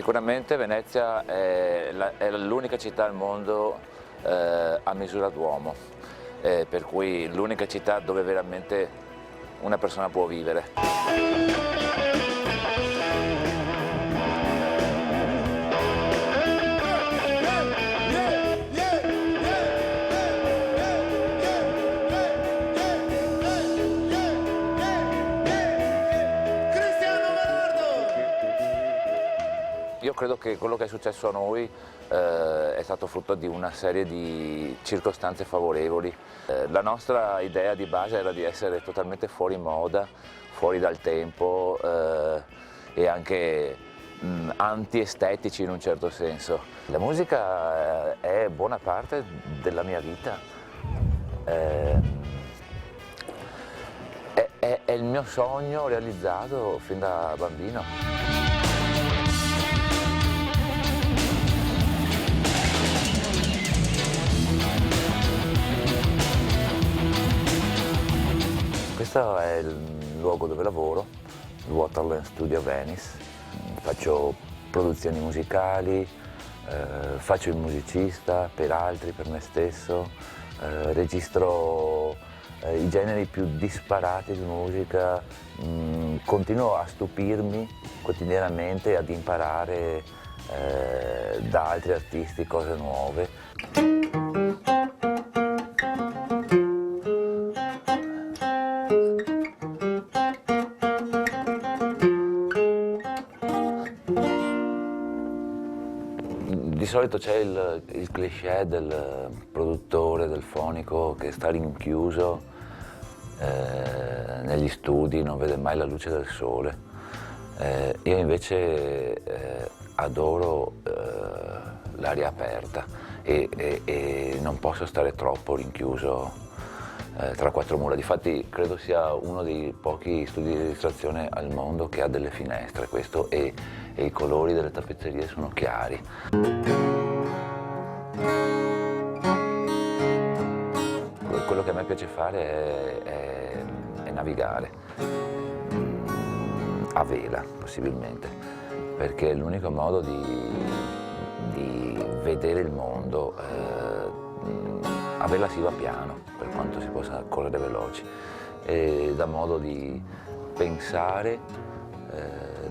Sicuramente Venezia è l'unica città al mondo a misura d'uomo, per cui l'unica città dove veramente una persona può vivere. Io credo che quello che è successo a noi è stato frutto di una serie di circostanze favorevoli. La nostra idea di base era di essere totalmente fuori moda, fuori dal tempo e anche anti-estetici in un certo senso. La musica è buona parte della mia vita. È il mio sogno realizzato fin da bambino. Questo è il luogo dove lavoro, il Waterland Studio Venice. Faccio produzioni musicali, faccio il musicista per altri, per me stesso, registro i generi più disparati di musica, continuo a stupirmi quotidianamente, ad imparare da altri artisti cose nuove. Di solito c'è il cliché del produttore, del fonico che sta rinchiuso negli studi, non vede mai la luce del sole. Io invece adoro l'aria aperta e non posso stare troppo rinchiuso tra quattro mura. Difatti credo sia uno dei pochi studi di registrazione al mondo che ha delle finestre, questo, e i colori delle tappezzerie sono chiari. Quello che a me piace fare è navigare, a vela possibilmente, perché è l'unico modo di vedere il mondo. A vela si va piano, per quanto si possa correre veloci, e dà modo di pensare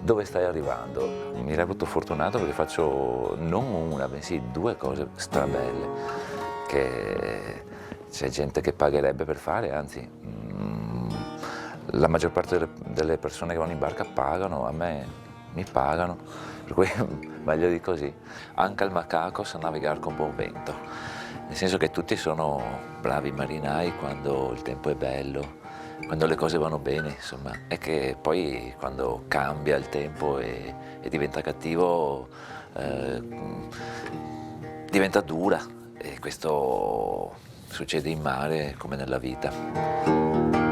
dove stai arrivando. Mi reputo fortunato perché faccio non una, bensì due cose strabelle che c'è gente che pagherebbe per fare, anzi la maggior parte delle persone che vanno in barca pagano, a me mi pagano, per cui meglio di così. Anche al macaco sa navigare con buon vento, nel senso che tutti sono bravi marinai quando il tempo è bello, quando le cose vanno bene, insomma, è che poi quando cambia il tempo e diventa cattivo, diventa dura, e questo succede in mare come nella vita.